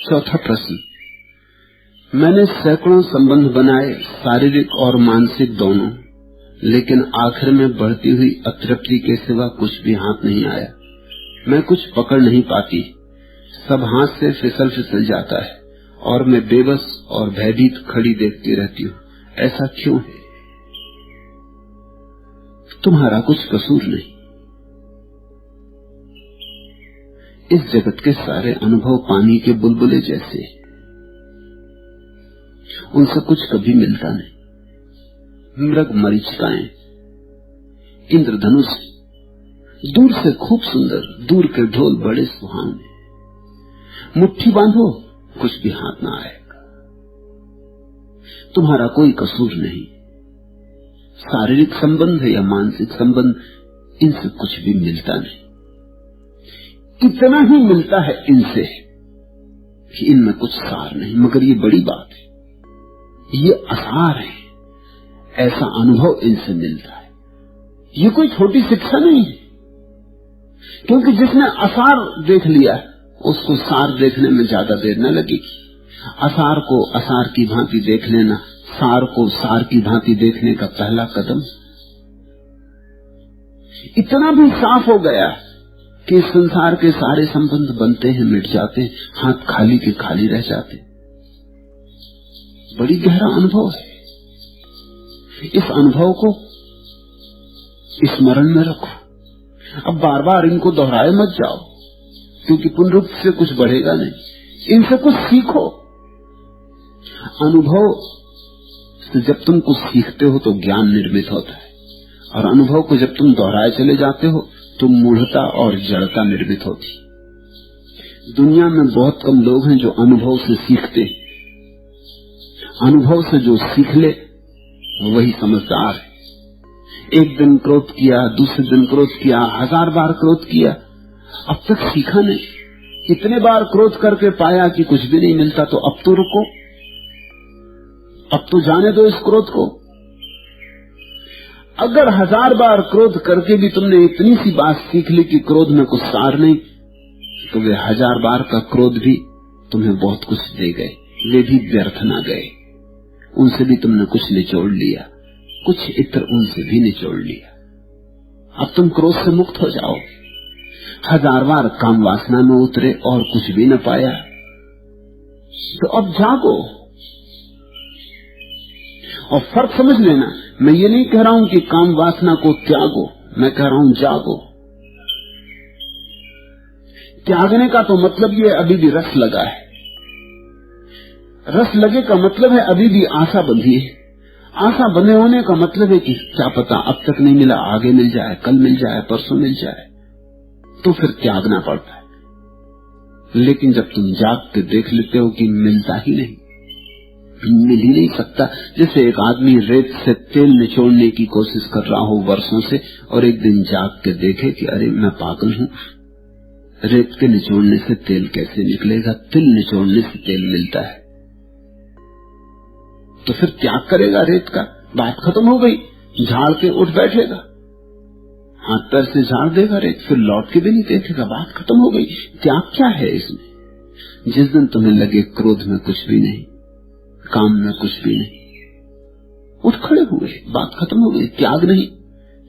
चौथा प्रश्न, मैंने सैकड़ों संबंध बनाए, शारीरिक और मानसिक दोनों, लेकिन आखिर में बढ़ती हुई अतृप्ति के सिवा कुछ भी हाथ नहीं आया। मैं कुछ पकड़ नहीं पाती, सब हाथ से फिसल फिसल जाता है और मैं बेबस और भयभीत खड़ी देखती रहती हूँ। ऐसा क्यों है? तुम्हारा कुछ कसूर नहीं। इस जगत के सारे अनुभव पानी के बुलबुले जैसे, उनसे कुछ कभी मिलता नहीं। मृग मरीचिकाएं, इंद्रधनुष दूर से खूब सुंदर, दूर के ढोल बड़े सुहावने, मुट्ठी बांधो कुछ भी हाथ ना आएगा। तुम्हारा कोई कसूर नहीं। शारीरिक संबंध या मानसिक संबंध, इनसे कुछ भी मिलता नहीं। इतना ही मिलता है इनसे कि इनमें कुछ सार नहीं। मगर ये बड़ी बात है, ये असार है, ऐसा अनुभव इनसे मिलता है। ये कोई छोटी शिक्षा नहीं है, क्योंकि जिसने असार देख लिया उसको सार देखने में ज्यादा देर न लगेगी। असार को असार की भांति देख लेना, सार को सार की भांति देखने का पहला कदम। इतना भी साफ हो गया कि संसार के सारे संबंध बनते हैं, मिट जाते हैं, हाथ खाली के खाली रह जाते। बड़ी गहरा अनुभव है। इस अनुभव को स्मरण में रखो। अब बार बार इनको दोहराए मत जाओ, क्योंकि पुनरुक्ति से कुछ बढ़ेगा नहीं। इनसे कुछ सीखो। अनुभव से जब तुम कुछ सीखते हो तो ज्ञान निर्मित होता है, और अनुभव को जब तुम दोहराए चले जाते हो तो मूढ़ता और जड़ता निर्मित होती। दुनिया में बहुत कम लोग हैं जो अनुभव से सीखते। अनुभव से जो सीख ले वही समझदार है। एक दिन क्रोध किया, दूसरे दिन क्रोध किया, 1000 बार क्रोध किया, अब तक सीखा नहीं। इतने बार क्रोध करके पाया कि कुछ भी नहीं मिलता, तो अब तो रुको, अब तो जाने दो इस क्रोध को। अगर 1000 बार क्रोध करके भी तुमने इतनी सी बात सीख ली कि क्रोध में कुछ सार नहीं, तो वे 1000 बार का क्रोध भी तुम्हें बहुत कुछ दे गए। वे भी व्यर्थ ना गए, उनसे भी तुमने कुछ निचोड़ लिया, कुछ इत्र उनसे भी निचोड़ लिया। अब तुम क्रोध से मुक्त हो जाओ। 1000 बार काम वासना में उतरे और कुछ भी न पाया, तो अब जागो और फर्क समझ लेना। मैं ये नहीं कह रहा हूं कि काम वासना को त्यागो, मैं कह रहा हूं जागो। त्यागने का तो मतलब ये अभी भी रस लगा है। रस लगे का मतलब है अभी भी आशा बंधी है। आशा बंधे होने का मतलब है कि क्या पता अब तक नहीं मिला, आगे मिल जाए, कल मिल जाए, परसों मिल जाए, तो फिर त्यागना पड़ता है। लेकिन जब तुम जाग के देख लेते हो कि मिलता ही नहीं, मिल ही नहीं सकता। जैसे एक आदमी रेत से तेल निचोड़ने की कोशिश कर रहा हो वर्षों से, और एक दिन जाग के देखे कि अरे मैं पागल हूं, रेत के निचोड़ने से तेल कैसे निकलेगा? तिल निचोड़ने से तेल मिलता है। तो फिर त्याग करेगा रेत का, बात खत्म हो गई। झाड़ के उठ बैठेगा, हाथ पैर से झाड़ देगा रेत, फिर लौट के भी नहीं देखेगा, बात खत्म हो गई। त्याग क्या है इसमें? जिस दिन तुम्हें लगे क्रोध में कुछ भी नहीं, काम में कुछ भी नहीं, उठ खड़े हुए, बात खत्म हो गई। त्याग नहीं।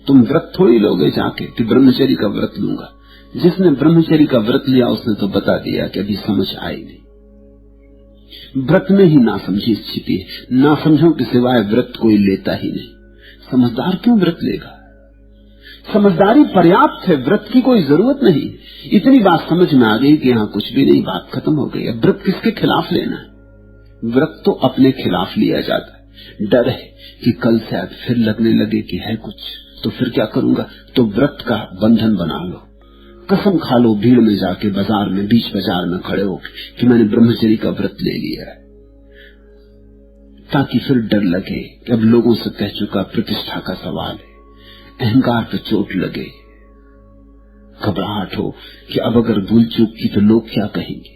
तुम व्रत थोड़ी लोगे जाके कि ब्रह्मचर्य का व्रत लूंगा। जिसने ब्रह्मचर्य का व्रत लिया उसने तो बता दिया कि अभी समझ आई नहीं। व्रत में ही नासमझी छिपी है। नासमझों के सिवाय व्रत कोई लेता ही नहीं। समझदार क्यों व्रत लेगा? समझदारी पर्याप्त है, व्रत की कोई जरूरत नहीं। इतनी बात समझ में आ गई कि यहाँ कुछ भी नहीं, बात खत्म हो गई। अब व्रत किसके खिलाफ लेना है? व्रत तो अपने खिलाफ लिया जाता है। डर है कि कल शायद फिर लगने लगे कि है कुछ, तो फिर क्या करूंगा? तो व्रत का बंधन बना लो, कसम खा लो भीड़ में जाके, बाजार में, बीच बाजार में खड़े होकर कि मैंने ब्रह्मचर्य का व्रत ले लिया है, ताकि फिर डर लगे कि अब लोगों से कह चुका, प्रतिष्ठा का सवाल है, अहंकार पे चोट लगे, घबराहट हो कि अब अगर भूल चूक की तो लोग क्या कहेंगे।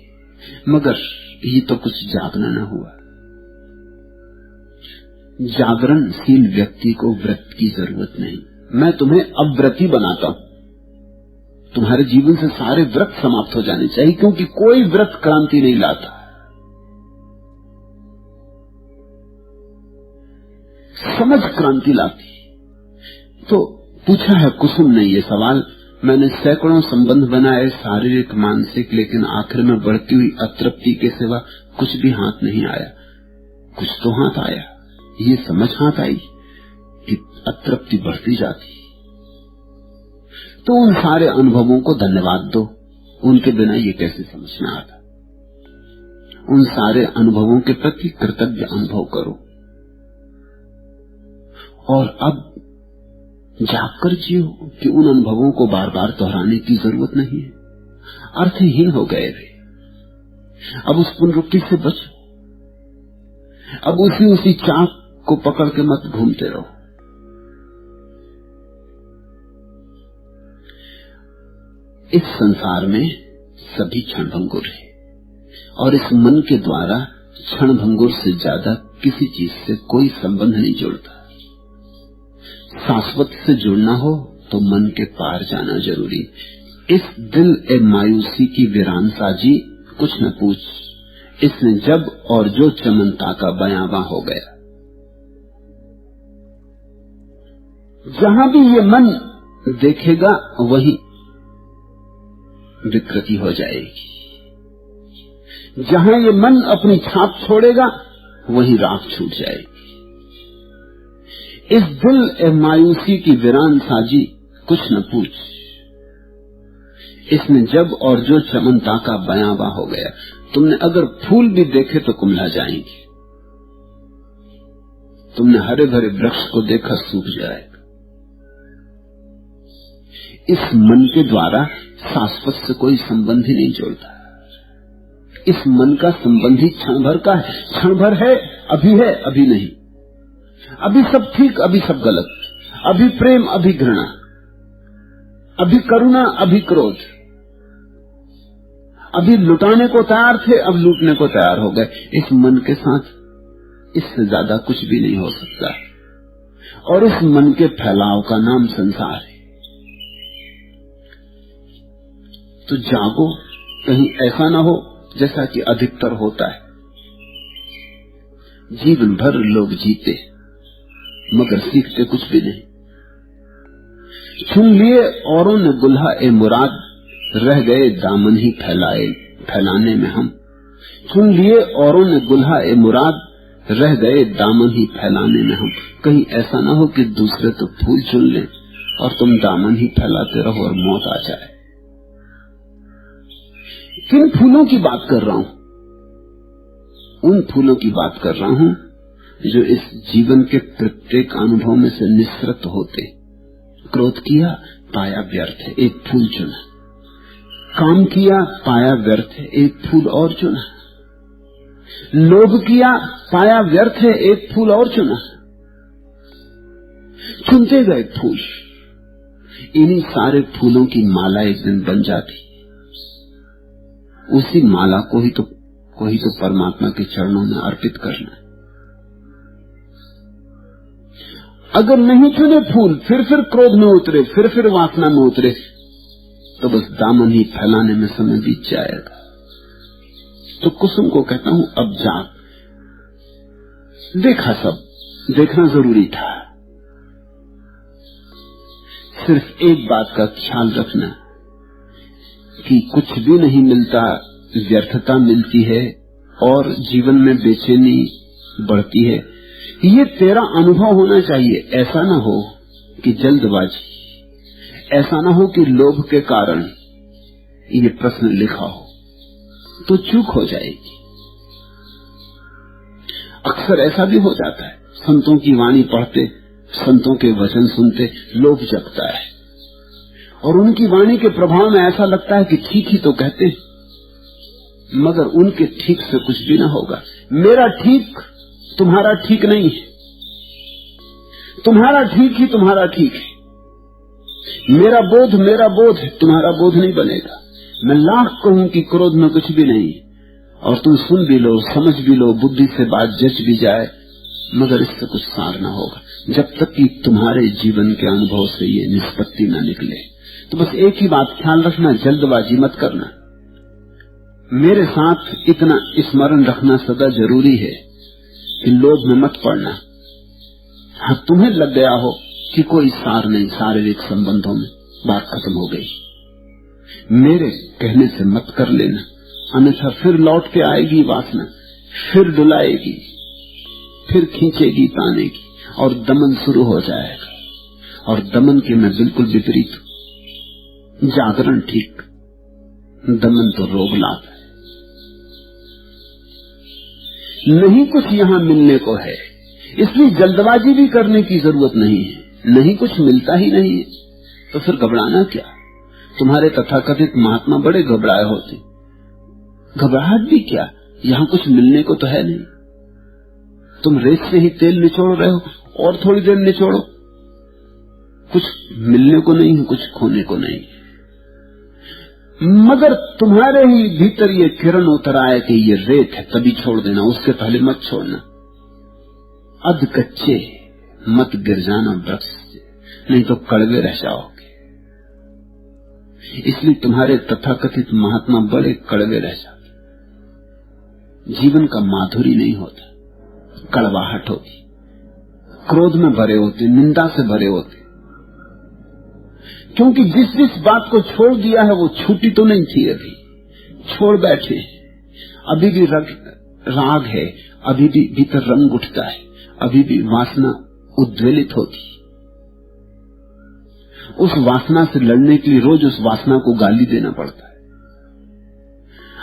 मगर ये तो कुछ जागना न हुआ। जागरणशील व्यक्ति को व्रत की जरूरत नहीं। मैं तुम्हें अव्रती बनाता हूं। तुम्हारे जीवन से सारे व्रत समाप्त हो जाने चाहिए, क्योंकि कोई व्रत क्रांति नहीं लाता। समझ क्रांति लाती। तो पूछा है कुसुम ने ये सवाल, मैंने सैकड़ों संबंध बनाए, शारीरिक मानसिक, लेकिन आखिर में बढ़ती हुई अतृप्ति के सिवा कुछ भी हाथ नहीं आया। कुछ तो हाथ आया, ये समझ हाथ आई कि अतृप्ति बढ़ती जाती। तो उन सारे अनुभवों को धन्यवाद दो, उनके बिना ये कैसे समझ में आता। उन सारे अनुभवों के प्रति कृतज्ञ अनुभव करो और अब जागकर जियो कि उन अनुभवों को बार बार दोहराने की जरूरत नहीं है, अर्थहीन हो गए वे। अब उस पुनरुक्ति से बचो, अब उसी चाक को पकड़ के मत घूमते रहो। इस संसार में सभी क्षणभंगुर है और इस मन के द्वारा क्षणभंगुर से ज्यादा किसी चीज से कोई संबंध नहीं जुड़ता। शाश्वत से जुड़ना हो तो मन के पार जाना जरूरी। इस दिल ए मायूसी की वीरान साजी, कुछ न पूछ, इसने जब और जो चमनता का बयावा हो गया। जहां भी ये मन देखेगा वही विकृति हो जाएगी, जहां ये मन अपनी छाप छोड़ेगा वही राख छूट जाएगी। इस दिल ए मायूसी की वीरान साजी, कुछ न पूछ, इसने जब और जो चमनता का बयावा हो गया। तुमने अगर फूल भी देखे तो कुम्हला जाएंगे, तुमने हरे भरे वृक्ष को देखा सूख जाएगा। इस मन के द्वारा शाश्वत से कोई संबंध ही नहीं जोड़ता। इस मन का संबंध ही क्षण भर का है, क्षण भर है, अभी नहीं। अभी सब ठीक, अभी सब गलत, अभी प्रेम, अभी घृणा, अभी करुणा, अभी क्रोध, अभी लुटाने को तैयार थे, अब लूटने को तैयार हो गए। इस मन के साथ इससे ज्यादा कुछ भी नहीं हो सकता और इस मन के फैलाव का नाम संसार है। तो जागो, कहीं ऐसा ना हो जैसा कि अधिकतर होता है। जीवन भर लोग जीते मगर सीखते कुछ भी नहीं। चुन लिए औरों ने गुल्हा ए मुराद, रह गए दामन ही फैलाने में हम। चुन लिए औरों ने गुल्हा ए मुराद, रह गए दामन ही फैलाने में हम। कहीं ऐसा ना हो कि दूसरे तो फूल चुन लें और तुम दामन ही फैलाते रहो और मौत आ जाए। किन फूलों की बात कर रहा हूं? उन फूलों की बात कर रहा हूं जो इस जीवन के प्रत्येक अनुभव में से निःसृत होते। क्रोध किया, पाया व्यर्थ है, एक फूल चुना। काम किया, पाया व्यर्थ है, एक फूल और चुना। लोभ किया, पाया व्यर्थ है, एक फूल और चुना। चुनते गए फूल, इन्हीं सारे फूलों की माला एक दिन बन जाती। उसी माला को ही तो परमात्मा के चरणों में अर्पित करना है। अगर नहीं चुने फूल, फिर क्रोध में उतरे, फिर वासना में उतरे, तो बस दामन ही फैलाने में समय बीत जाएगा। तो कुसुम को कहता हूं, अब जाग। देखा, सब देखना जरूरी था। सिर्फ एक बात का ख्याल रखना कि कुछ भी नहीं मिलता, व्यर्थता मिलती है और जीवन में बेचैनी बढ़ती है। ये तेरा अनुभव होना चाहिए। ऐसा ना हो कि जल्दबाजी, ऐसा ना हो कि लोभ के कारण ये प्रश्न लिखा हो, तो चूक हो जाएगी। अक्सर ऐसा भी हो जाता है, संतों की वाणी पढ़ते, संतों के वचन सुनते लोभ जगता है और उनकी वाणी के प्रभाव में ऐसा लगता है कि ठीक ही तो कहते हैं, मगर उनके ठीक से कुछ भी ना होगा। मेरा ठीक तुम्हारा ठीक नहीं है, तुम्हारा ठीक ही तुम्हारा ठीक है। मेरा बोध है, तुम्हारा बोध नहीं बनेगा। मैं लाख कहूं कि क्रोध में कुछ भी नहीं और तुम सुन भी लो, समझ भी लो, बुद्धि से बात जच भी जाए, मगर इससे कुछ सार ना होगा जब तक कि तुम्हारे जीवन के अनुभव से ये निष्पत्ति न निकले। तो बस एक ही बात ख्याल रखना, जल्दबाजी मत करना। मेरे साथ इतना स्मरण रखना सदा जरूरी है कि लोभ में मत पड़ना। हाँ, तुम्हें लग गया हो कि कोई सार नहीं शारीरिक संबंधों में, बात खत्म हो गई। मेरे कहने से मत कर लेना, अन्यथा फिर लौट के आएगी वासना, फिर डुलाएगी, फिर खींचेगी, तानेगी और दमन शुरू हो जाएगा। और दमन के मैं बिल्कुल विपरीत हूं। जागरण ठीक, दमन तो रोग लाभ है। नहीं कुछ यहां मिलने को है, इसलिए जल्दबाजी भी करने की जरूरत नहीं है। नहीं कुछ मिलता ही नहीं है तो फिर घबराना क्या। तुम्हारे तथाकथित महात्मा बड़े घबराए होते, घबराहट भी क्या, यहां कुछ मिलने को तो है नहीं। तुम रेत से ही तेल निचोड़ रहे हो, और थोड़ी देर निचोड़ो, कुछ मिलने को नहीं है, कुछ खोने को नहीं। मगर तुम्हारे ही भीतर ये किरण उतर आए कि ये रेत है, तभी छोड़ देना, उसके पहले मत छोड़ना। अध कच्चे मत गिर जाना वृक्ष से, नहीं तो कड़वे रह जाओगे। इसलिए तुम्हारे तथाकथित महात्मा बड़े कड़वे रह जाते। जीवन का माधुरी नहीं होता, कड़वाहट होती, क्रोध में भरे होते, निंदा से भरे होते। क्योंकि जिस जिस बात को छोड़ दिया है वो छूटी तो नहीं थी, अभी छोड़ बैठे। अभी भी राग है, अभी भी भीतर रंग उठता है, अभी भी वासना उद्वेलित होती। उस वासना से लड़ने के लिए रोज उस वासना को गाली देना पड़ता है।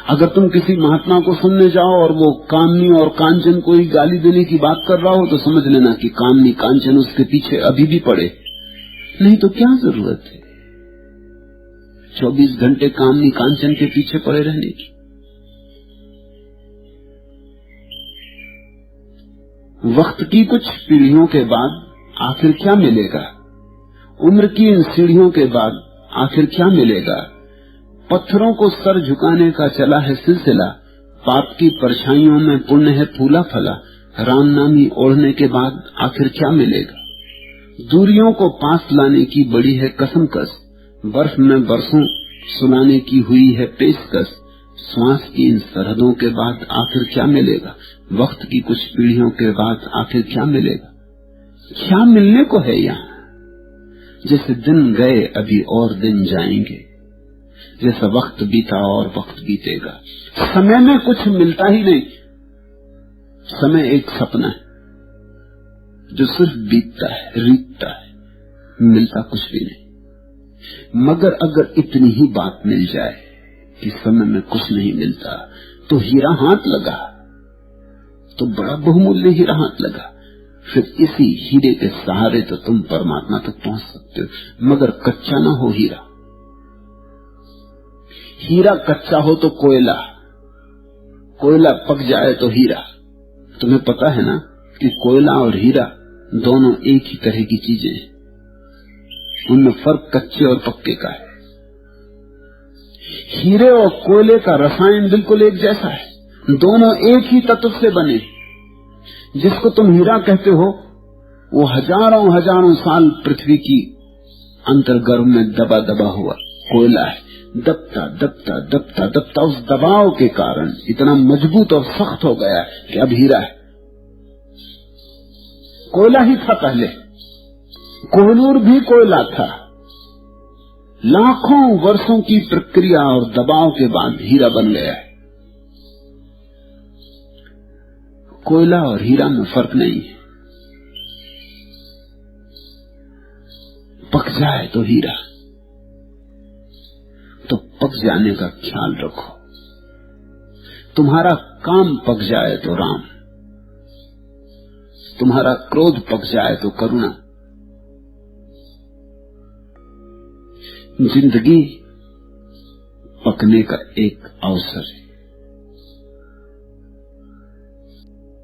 अगर तुम किसी महात्मा को सुनने जाओ और वो कामनी और कांचन को ही गाली देने की बात कर रहा हो तो समझ लेना कि कामनी कांचन उसके पीछे अभी भी पड़े। नहीं तो क्या जरूरत है 24 घंटे कामनी कांचन के पीछे पड़े रहने की। वक्त की कुछ पीढ़ियों के बाद आखिर क्या मिलेगा, उम्र की इन सीढ़ियों के बाद आखिर क्या मिलेगा। पत्थरों को सर झुकाने का चला है सिलसिला, पाप की परछाइयों में पुण्य है फूला फला। राम नामी ओढ़ने के बाद आखिर क्या मिलेगा। दूरियों को पास लाने की बड़ी है कसमकस, बर्फ में बरसों सुलाने की हुई है पेशकश। श्वास की इन सरहदों के बाद आखिर क्या मिलेगा, वक्त की कुछ पीढ़ियों के बाद आखिर क्या मिलेगा। क्या मिलने को है यहाँ। जैसे दिन गए अभी और दिन जाएंगे, जैसा वक्त बीता और वक्त बीतेगा। समय में कुछ मिलता ही नहीं। समय एक सपना है जो सिर्फ बीतता है, रीतता है, मिलता कुछ भी नहीं। मगर अगर इतनी ही बात मिल जाए कि समय में कुछ नहीं मिलता, तो हीरा हाथ लगा, तो बड़ा बहुमूल्य हीरा हाथ लगा। फिर इसी हीरे के सहारे तो तुम परमात्मा तक पहुंच सकते हो। मगर कच्चा ना हो हीरा। हीरा कच्चा हो तो कोयला, कोयला पक जाए तो हीरा। तुम्हें पता है ना कि कोयला और हीरा दोनों एक ही तरह की चीजें हैं, उनमें फर्क कच्चे और पक्के का है। हीरे और कोयले का रसायन बिल्कुल एक जैसा है, दोनों एक ही तत्व से बने। जिसको तुम हीरा कहते हो वो हजारों हजारों साल पृथ्वी की अंतर्गर्भ में दबा दबा हुआ कोयला है। दबता दबता दबता दबता उस दबाव के कारण इतना मजबूत और सख्त हो गया कि अब हीरा है। कोयला ही था पहले, कोहिनूर भी कोयला था। लाखों वर्षों की प्रक्रिया और दबाव के बाद हीरा बन गया है। कोयला और हीरा में फर्क नहीं है। पक जाए तो हीरा, तो पक जाने का ख्याल रखो। तुम्हारा काम पक जाए तो राम, तुम्हारा क्रोध पक जाए तो करुणा। जिंदगी पकने का एक अवसर है।